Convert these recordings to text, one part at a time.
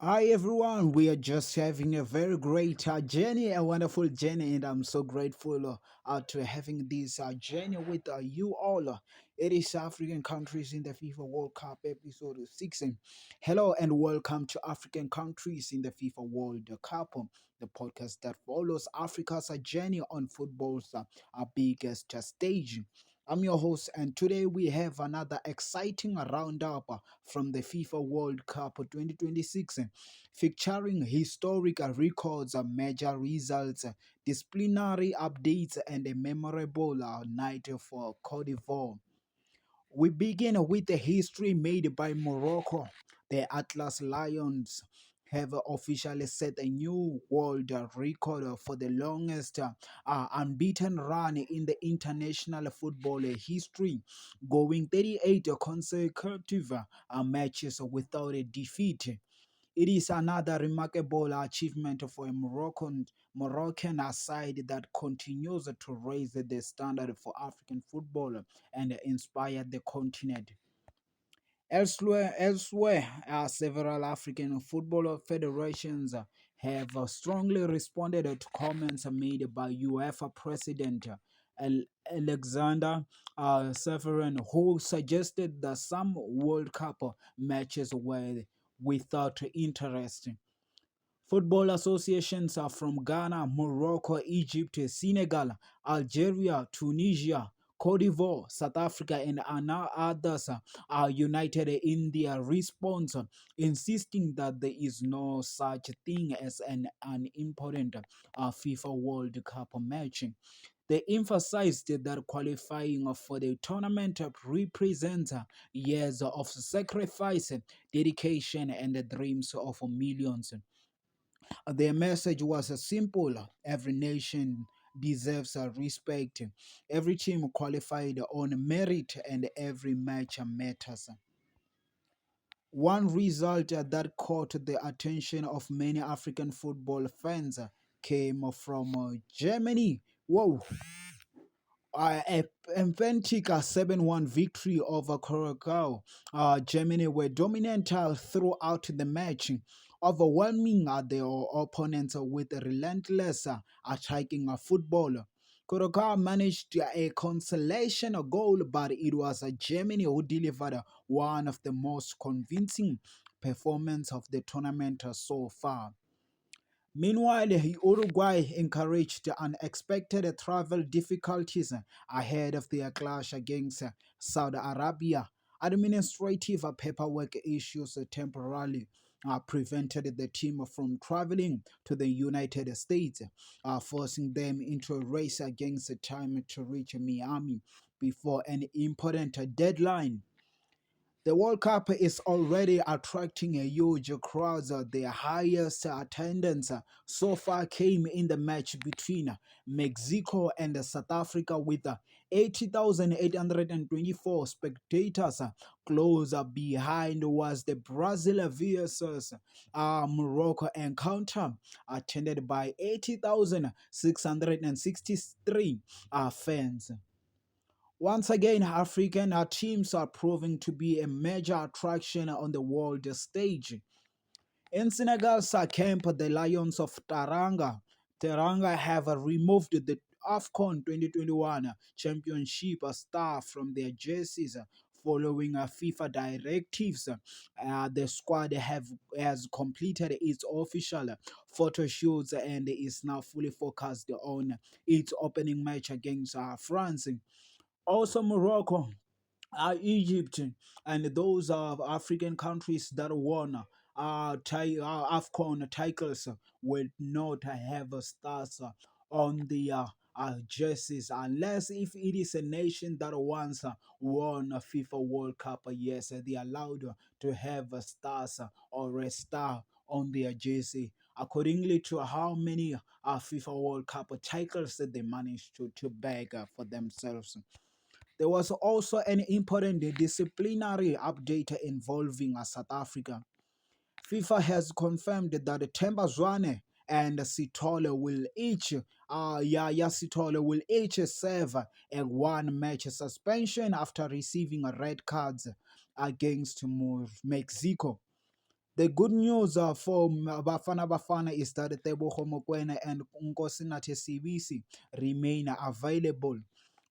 Hi everyone, we are just having a very great journey, a wonderful journey, and I'm so grateful to having this journey with you all. It is African countries in the FIFA World Cup episode 6. Hello and welcome to African countries in the FIFA World Cup, the podcast that follows Africa's journey on football's biggest stage. I'm your host, and today we have another exciting roundup from the FIFA World Cup 2026, featuring historic records, major results, disciplinary updates, and a memorable night for Cote d'Ivoire. We begin with the history made by Morocco. The Atlas Lions have officially set a new world record for the longest unbeaten run in the international football history, going 38 consecutive matches without a defeat. It is another remarkable achievement for a Moroccan side that continues to raise the standard for African football and inspire the continent. Elsewhere, several African football federations have strongly responded to comments made by UEFA President Alexander Severin, who suggested that some World Cup matches were without interest. Football associations are from Ghana, Morocco, Egypt, Senegal, Algeria, Tunisia, Cote d'Ivoire, South Africa, and others are united in their response, insisting that there is no such thing as an important FIFA World Cup match. They emphasized that qualifying for the tournament represents years of sacrifice, dedication, and the dreams of millions. Their message was simple: every nation deserves respect, every team qualified on merit, and every match matters. One result that caught the attention of many African football fans came from Germany. Whoa, a emphatic 7-1 victory over Curacao. Germany were dominant throughout the match, overwhelming their opponents with relentless attacking football. Curacao managed a consolation goal, but it was Germany who delivered one of the most convincing performances of the tournament so far. Meanwhile, Uruguay encouraged unexpected travel difficulties ahead of their clash against Saudi Arabia. Administrative paperwork issues temporarily prevented the team from traveling to the United States, forcing them into a race against the time to reach Miami before an important deadline. The World Cup is already attracting a huge crowd. The highest attendance so far came in the match between Mexico and South Africa with 80,824 spectators. Close behind was the Brazil versus Morocco encounter, attended by 80,663 fans. Once again, African teams are proving to be a major attraction on the world stage. In Senegal's camp, the Lions of Teranga have removed the AFCON 2021 championship star from their jerseys following FIFA directives. The squad has completed its official photo shoots and is now fully focused on its opening match against France. Also, Morocco, Egypt, and those of African countries that won AFCON titles will not have stars on the jerseys unless if it is a nation that once won a FIFA World Cup. Yes, they are allowed to have stars or a star on their jersey. Accordingly to how many FIFA World Cup titles that they managed to bag for themselves. There was also an important disciplinary update involving South Africa. FIFA has confirmed that Temba Zwane and Sitole will each, Yaya Sitole will each serve a one-match suspension after receiving red cards against Mexico. The good news for Bafana Bafana is that Tebogo Mokoena and Nkosinathi Sibisi remain available.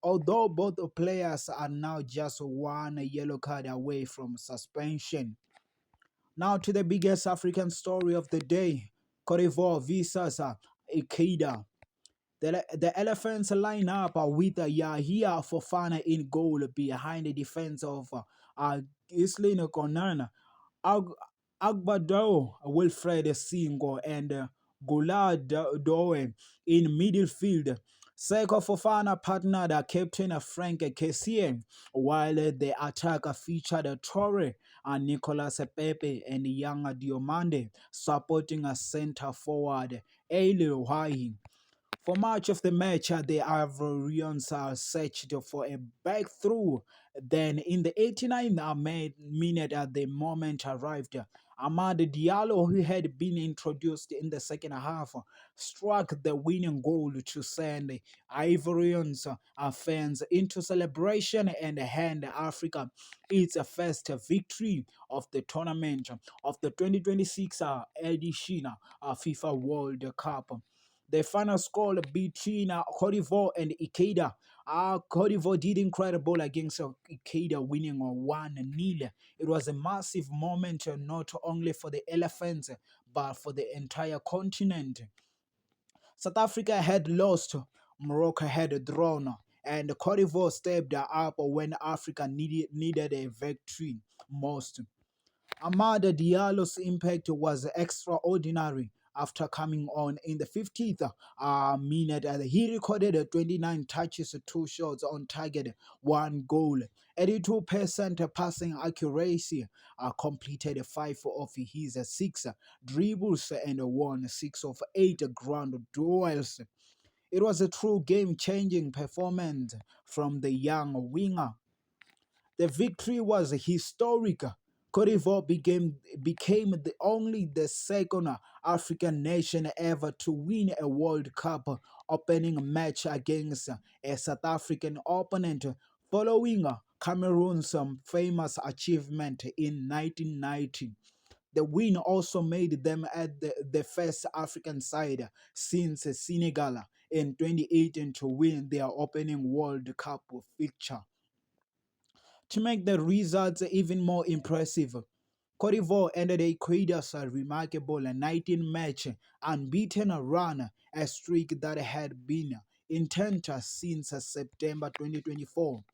Although both players are now just one yellow card away from suspension. Now to the biggest African story of the day. Cote d'Ivoire visas Ikeda. The Elephants line up with Yahia Fofana in goal behind the defense of Islin Konana, Ag- Agbado, Wilfred Singo, and Goulad Doe in midfield. Seko Fofana partnered captain Frank Kessié, while the attack featured Torre and Nicolas Pepe and young Diomande supporting a centre forward, Eli Wahi. For much of the match, the Ivorians searched for a breakthrough. Then, in the 89th minute, the moment arrived. Ahmad Diallo, who had been introduced in the second half, struck the winning goal to send Ivorians fans into celebration and hand Africa its first victory of the tournament of the 2026 edition FIFA World Cup. The final score between Cote d'Ivoire and Ikeda. Cote d'Ivoire did incredible against Ikeda, winning 1-0. It was a massive moment, not only for the Elephants, but for the entire continent. South Africa had lost, Morocco had drawn, and Cote d'Ivoire stepped up when Africa needed a victory most. Amada Diallo's impact was extraordinary after coming on in the 50th minute. He recorded 29 touches, 2 shots on target, 1 goal, 82% passing accuracy, completed 5 of his 6 dribbles and won 6 of 8 ground duels. It was a true game-changing performance from the young winger. The victory was historic. Cote d'Ivoire became the second African nation ever to win a World Cup opening match against a South African opponent, following Cameroon's famous achievement in 1990. The win also made them the first African side since Senegal in 2018 to win their opening World Cup fixture. To make the results even more impressive, Cote d'Ivoire ended Ecuador's remarkable 19-match unbeaten run, a streak that had been intent since September 2024.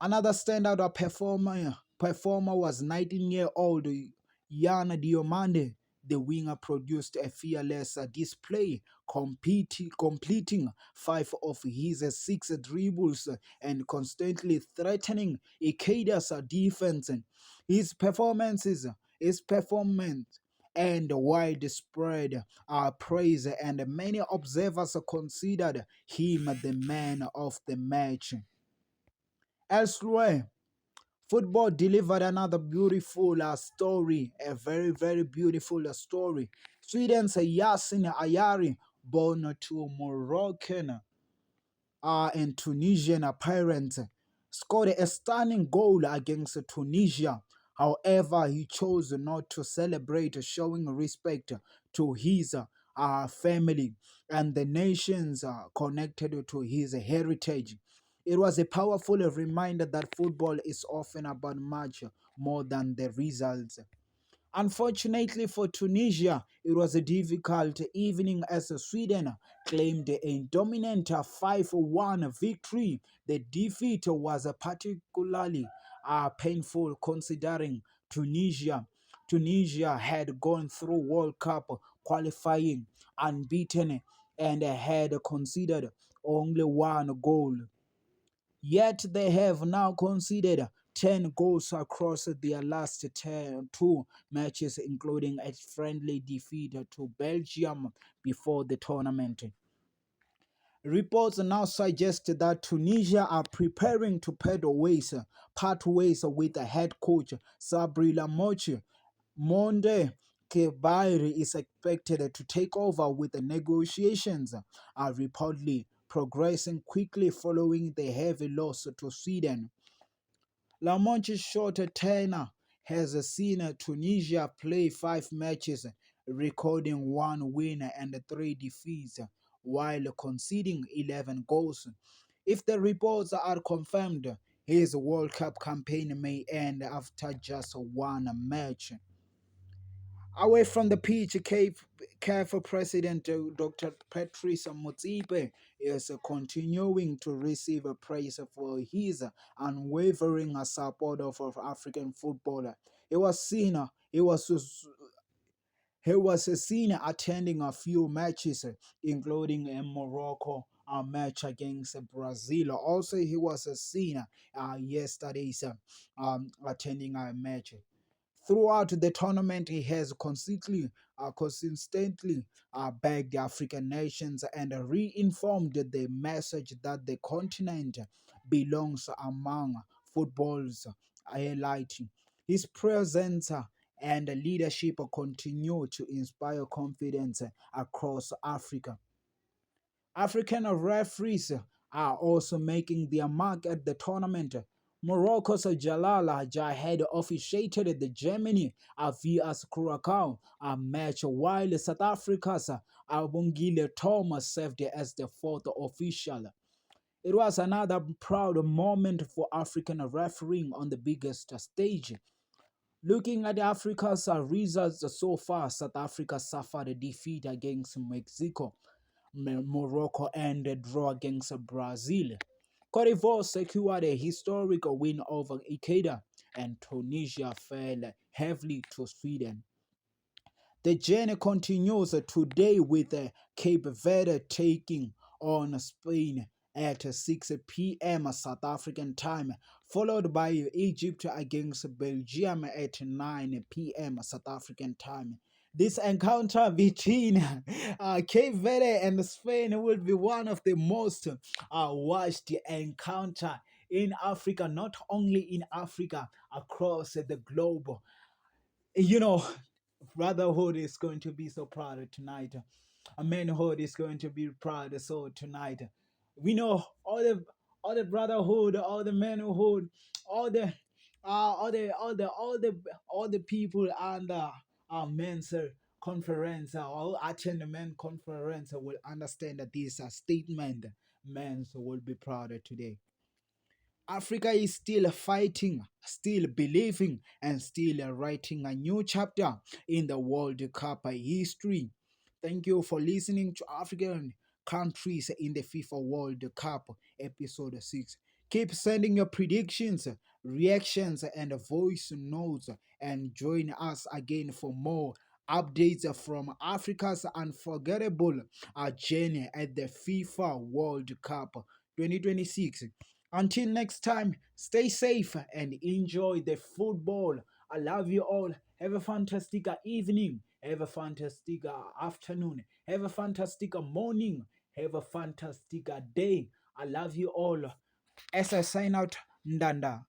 Another standout performer was 19-year-old Yan Diomande. The winger produced a fearless display, completing 5 of his 6 dribbles and constantly threatening Ikeda's defense. His performance and widespread praise, and many observers considered him the man of the match. Elsewhere, football delivered another beautiful story, a very, very beautiful story. Sweden's Yasin Ayari, born to Moroccan and Tunisian parents, scored a stunning goal against Tunisia. However, he chose not to celebrate, showing respect to his family and the nations connected to his heritage. It was a powerful reminder that football is often about much more than the results. Unfortunately for Tunisia, it was a difficult evening as Sweden claimed a dominant 5-1 victory. The defeat was particularly painful considering Tunisia had gone through World Cup qualifying unbeaten and had conceded only 1 goal. Yet they have now conceded 10 goals across their last 2 matches, including a friendly defeat to Belgium before the tournament. Reports now suggest that Tunisia are preparing to part ways with the head coach Sabri Lamoche. Monde Kebairi is expected to take over with the negotiations, are reportedly progressing quickly following the heavy loss to Sweden. Lamonti's short tenure has seen Tunisia play 5 matches, recording 1 win and 3 defeats, while conceding 11 goals. If the reports are confirmed, his World Cup campaign may end after just 1 match. Away from the pitch, CAF President Dr. Patrice Motsepe is continuing to receive praise for his unwavering support of African football. He was seen, he was he was seen attending a few matches, including in Morocco, a match against Brazil. Also, he was seen yesterday's attending a match. Throughout the tournament, he has consistently backed the African nations and reinformed the message that the continent belongs among football's elite. His presence and leadership continue to inspire confidence across Africa. African referees are also making their mark at the tournament. Morocco's Jalal Jahed officiated the Germany vs Curacao match, while South Africa's Abungile Thomas served as the fourth official. It was another proud moment for African refereeing on the biggest stage. Looking at Africa's results so far, South Africa suffered a defeat against Mexico, Morocco, and a draw against Brazil. Cote d'Ivoire secured a historic win over Ecuador, and Tunisia fell heavily to Sweden. The journey continues today with Cape Verde taking on Spain at 6 p.m. South African time, followed by Egypt against Belgium at 9 p.m. South African time. This encounter between Cape Verde and Spain will be one of the most watched encounter in Africa, not only in Africa, across the globe. You know, brotherhood is going to be so proud tonight. A manhood is going to be proud so tonight. We know all the brotherhood, all the manhood, all the all the people under our men's conference, all attend the men conference will understand that this statement men will be proud today. Africa is still fighting, still believing, and still writing a new chapter in the World Cup history. Thank you for listening to African countries in the FIFA World Cup episode 6. Keep sending your predictions, reactions, and voice notes, and join us again for more updates from Africa's unforgettable journey at the FIFA World Cup 2026. Until next time, stay safe and enjoy the football. I love you all. Have a fantastic evening. Have a fantastic afternoon. Have a fantastic morning. Have a fantastic day. I love you all. As I sign out, Ndanda.